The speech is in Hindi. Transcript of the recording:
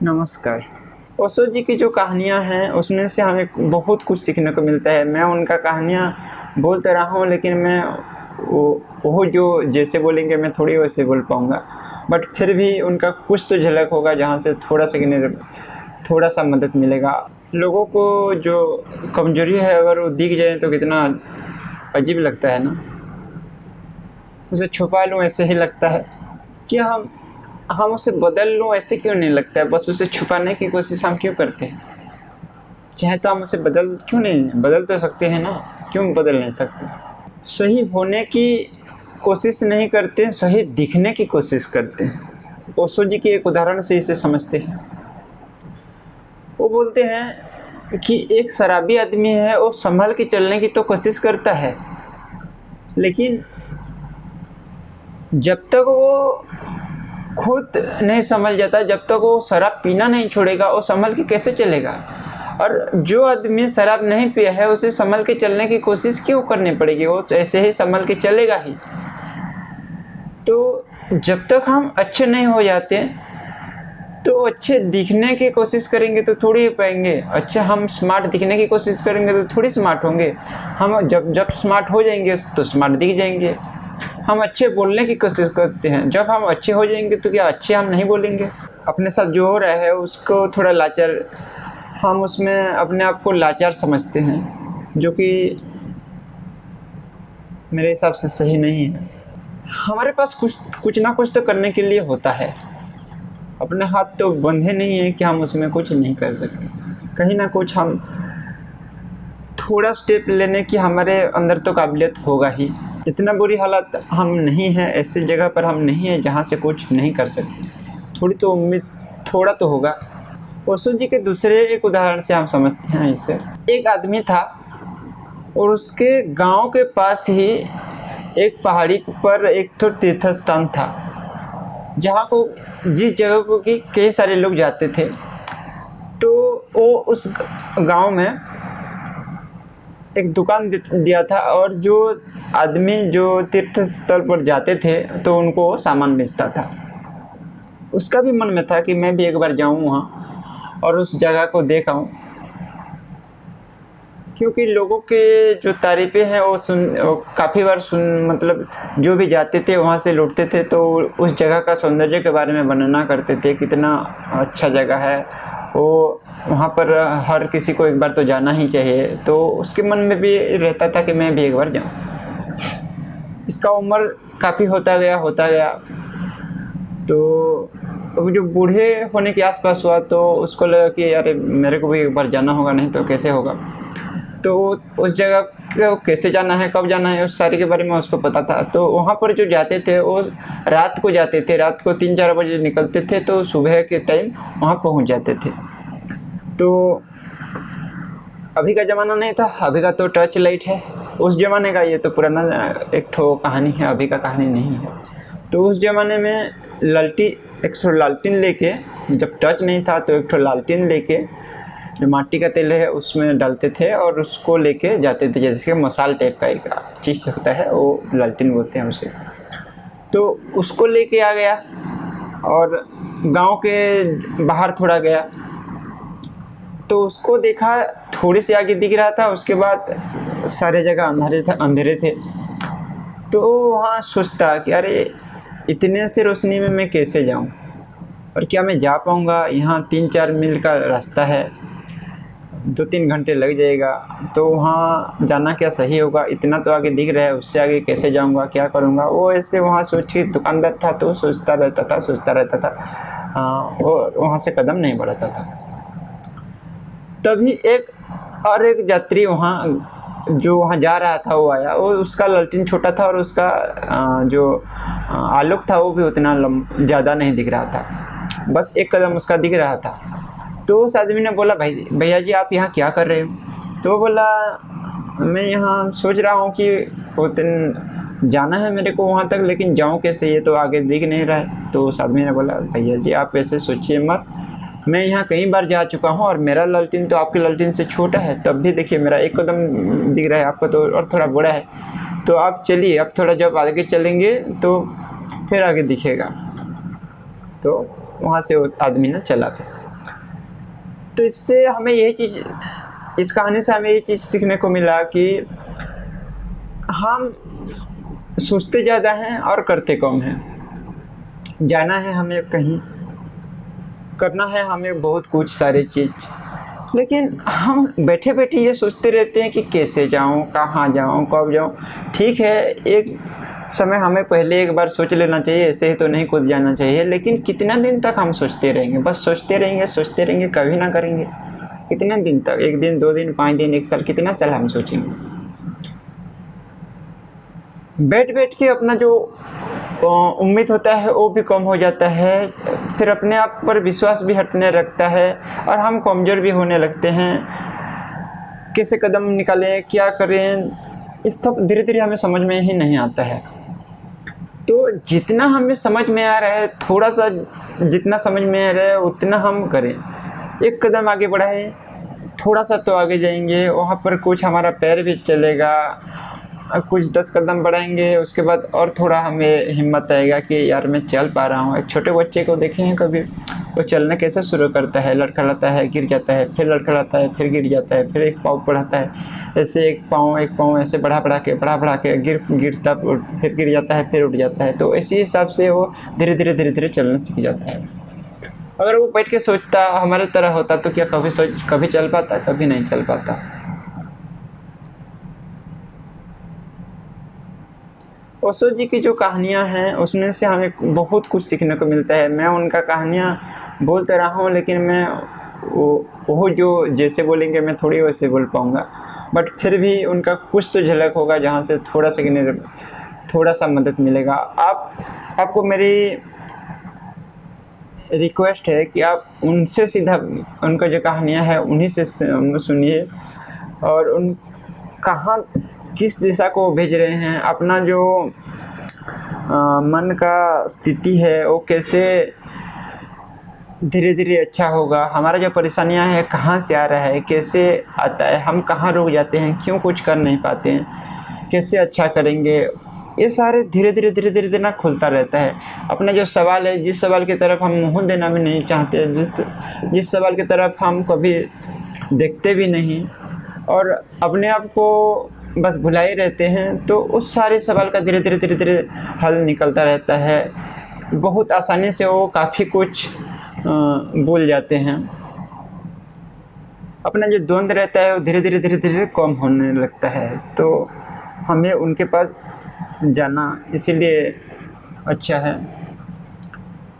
नमस्कार। ओशो जी की जो कहानियाँ हैं उसमें से हमें बहुत कुछ सीखने को मिलता है। मैं उनका कहानियाँ बोलते रहा हूँ, लेकिन मैं वो जो जैसे बोलेंगे मैं थोड़ी वैसे बोल पाऊँगा, बट फिर भी उनका कुछ तो झलक होगा जहाँ से थोड़ा सा मदद मिलेगा। लोगों को जो कमजोरी है अगर वो दिख जाए तो कितना अजीब लगता है ना। उसे छुपा लूँ ऐसे ही लगता है कि हम उसे बदल लूँ ऐसे क्यों नहीं लगता है। बस उसे छुपाने की कोशिश हम क्यों करते हैं। चाहे तो हम उसे बदल तो सकते हैं ना, क्यों बदल नहीं सकते। सही होने की कोशिश नहीं करते, सही दिखने की कोशिश करते हैं। ओशो जी की एक उदाहरण से इसे समझते हैं। वो बोलते हैं कि एक शराबी आदमी है, वो संभल के चलने की तो कोशिश करता है, लेकिन जब तक वो खुद नहीं संभल जाता, जब तक वो शराब पीना नहीं छोड़ेगा, वो संभल के कैसे चलेगा। और जो आदमी शराब नहीं पिया है उसे संभल के चलने की कोशिश क्यों करनी पड़ेगी, वो ऐसे ही संभल के चलेगा ही। तो जब तक हम अच्छे नहीं हो जाते तो अच्छे दिखने की कोशिश करेंगे तो थोड़ी ही पाएंगे। अच्छा, हम स्मार्ट दिखने की कोशिश करेंगे तो थोड़ी स्मार्ट होंगे। हम जब स्मार्ट हो जाएंगे तो स्मार्ट दिख जाएंगे। हम अच्छे बोलने की कोशिश करते हैं, जब हम अच्छे हो जाएंगे तो क्या अच्छे हम नहीं बोलेंगे। अपने साथ जो हो रहा है उसको थोड़ा लाचार, हम उसमें अपने आप को लाचार समझते हैं, जो कि मेरे हिसाब से सही नहीं है। हमारे पास कुछ ना कुछ तो करने के लिए होता है। अपने हाथ तो बंधे नहीं है कि हम उसमें कुछ नहीं कर सकते। कहीं ना कुछ हम थोड़ा स्टेप लेने की हमारे अंदर तो काबिलियत होगा ही। इतना बुरी हालत हम नहीं है, ऐसी जगह पर हम नहीं है जहाँ से कुछ नहीं कर सकते। थोड़ी तो उम्मीद, थोड़ा तो होगा। ओशो जी के दूसरे एक उदाहरण से हम समझते हैं इसे। एक आदमी था और उसके गांव के पास ही एक पहाड़ी पर एक तो तीर्थ स्थान था, जहाँ को जिस जगह को कि कई सारे लोग जाते थे। तो वो उस गांव में एक दुकान दिया था, और जो आदमी जो तीर्थ स्थल पर जाते थे तो उनको सामान बेचता था। उसका भी मन में था कि मैं भी एक बार जाऊं वहाँ और उस जगह को देख आऊं, क्योंकि लोगों के जो तारीफ़ें हैं वो काफ़ी बार मतलब जो भी जाते थे वहाँ से लौटते थे तो उस जगह का सौंदर्य के बारे में वर्णना करते थे, कितना अच्छा जगह है वो, वहाँ पर हर किसी को एक बार तो जाना ही चाहिए। तो उसके मन में भी रहता था कि मैं भी एक बार जाऊँ। इसका उम्र काफ़ी होता गया। तो अब जो बूढ़े होने के आसपास हुआ तो उसको लगा कि यार मेरे को भी एक बार जाना होगा, नहीं तो कैसे होगा। तो उस जगह को कैसे जाना है, कब जाना है, उस सारे के बारे में उसको पता था। तो वहाँ पर जो जाते थे वो रात को जाते थे, रात को 3-4 बजे निकलते थे तो सुबह के टाइम वहाँ पहुँच जाते थे। तो अभी का ज़माना नहीं था, अभी का तो टर्च लाइट है। उस ज़माने का ये तो पुराना एक ठो कहानी है, अभी का कहानी नहीं है। तो उस ज़माने में एक ठो लालटेन लेके, जब टर्च नहीं था तो एक ठो लालटेन लेके जो माटी का तेल है उसमें डालते थे और उसको लेके जाते थे, जैसे कि मसाल टाइप का एक चीज़ होता है, वो लालटेन बोलते हैं उसे। तो उसको लेके आ गया और गांव के बाहर थोड़ा गया तो उसको देखा, थोड़ी सी आगे दिख रहा था, उसके बाद सारे जगह अंधेरे थे। तो वहाँ सोचता कि अरे इतने से रोशनी में मैं कैसे जाऊँ, और क्या मैं जा पाऊँगा। यहाँ 3-4 मील का रास्ता है, 2-3 घंटे लग जाएगा, तो वहाँ जाना क्या सही होगा। इतना तो आगे दिख रहा है, उससे आगे कैसे जाऊँगा, क्या करूँगा। वो ऐसे वहाँ सोच के, दुकानदार था तो सोचता रहता था। वो वहाँ से कदम नहीं बढ़ाता था। तभी एक यात्री वहाँ जो वहाँ जा रहा था वो आया। वो उसका लालटेन छोटा था और उसका जो आलोक था वो भी उतना ज़्यादा नहीं दिख रहा था, बस एक कदम उसका दिख रहा था। तो उस आदमी ने बोला, भाई भैया जी आप यहाँ क्या कर रहे हो। तो वो बोला, मैं यहाँ सोच रहा हूँ कि उतन जाना है मेरे को वहाँ तक, लेकिन जाऊँ कैसे, ये तो आगे दिख नहीं रहा है। तो उस आदमी ने बोला, भैया जी आप ऐसे सोचिए मत, मैं यहाँ कई बार जा चुका हूँ और मेरा लालटेन तो आपके लालटेन से छोटा है, तब भी देखिए मेरा एक कदम दिख रहा है, आपका तो और थोड़ा बड़ा है। तो आप चलिए, अब थोड़ा जब आगे चलेंगे तो फिर आगे दिखेगा। तो वहाँ से उस आदमी ने चला फिर। तो इससे हमें यही चीज़, इस कहानी से हमें ये चीज़ सीखने को मिला कि हम सोचते ज़्यादा हैं और करते कम हैं। जाना है हमें कहीं, करना है हमें बहुत कुछ सारी चीज़, लेकिन हम बैठे बैठे ये सोचते रहते हैं कि कैसे जाऊं, कहाँ जाऊं, कब जाऊं। ठीक है, एक समय हमें पहले एक बार सोच लेना चाहिए, ऐसे ही तो नहीं कूद जाना चाहिए। लेकिन कितना दिन तक हम सोचते रहेंगे? बस सोचते रहेंगे, कभी ना करेंगे। कितना दिन तक? 1 दिन, 2 दिन, 5 दिन, 1 साल, कितना साल हम सोचेंगे? बैठ बैठ के अपना जो उम्मीद होता है वो भी कम हो जाता है, फिर अपने आप पर विश्वास भी हटने लगता है और हम कमज़ोर भी होने लगते हैं। कैसे कदम निकालें, क्या करें, इस सब धीरे धीरे हमें समझ में ही नहीं आता है। तो जितना हमें समझ में आ रहा है, थोड़ा सा जितना समझ में आ रहा है उतना हम करें। एक कदम आगे बढ़ाएं, थोड़ा सा तो आगे जाएंगे, वहाँ पर कुछ हमारा पैर भी चलेगा। कुछ 10 कदम बढ़ाएंगे, उसके बाद और थोड़ा हमें हिम्मत आएगा कि यार मैं चल पा रहा हूँ। एक छोटे बच्चे को देखे हैं कभी? वो चलना कैसे शुरू करता है? लड़खड़ाता है, गिर जाता है, फिर लड़खड़ाता है, फिर गिर जाता है, फिर एक पाँव बढ़ाता है, ऐसे एक पाँव ऐसे बढ़ा बढ़ा के गिरता, फिर गिर जाता है, फिर उठ जाता है। तो इसी हिसाब से वो धीरे धीरे चलना सीख जाता है। अगर वो बैठ के सोचता हमारे तरह होता तो क्या कभी चल पाता? कभी नहीं चल पाता। ओशो जी की जो कहानियाँ हैं उसमें से हमें बहुत कुछ सीखने को मिलता है। मैं उनका कहानियाँ बोलते रहा हूँ, लेकिन मैं वो जो जैसे बोलेंगे मैं थोड़ी वैसे बोल पाऊँगा, बट फिर भी उनका कुछ तो झलक होगा जहाँ से थोड़ा सा मदद मिलेगा। आपको मेरी रिक्वेस्ट है कि आप उनसे सीधा उनका जो कहानियाँ हैं उन्हीं से सुनिए, और उन कहाँ किस दिशा को भेज रहे हैं, अपना जो मन का स्थिति है वो कैसे धीरे धीरे अच्छा होगा, हमारा जो परेशानियां हैं कहाँ से आ रहा है, कैसे आता है, हम कहाँ रुक जाते हैं, क्यों कुछ कर नहीं पाते हैं, कैसे अच्छा करेंगे, ये सारे धीरे धीरे ना खुलता रहता है। अपना जो सवाल है, जिस सवाल की तरफ हम मुँह देना भी नहीं चाहते, जिस सवाल की तरफ हम कभी देखते भी नहीं और अपने आप को बस भुलाए रहते हैं, तो उस सारे सवाल का धीरे धीरे हल निकलता रहता है। बहुत आसानी से वो काफ़ी कुछ बोल जाते हैं। अपना जो द्वंद रहता है वो धीरे धीरे कम होने लगता है। तो हमें उनके पास जाना इसीलिए अच्छा है।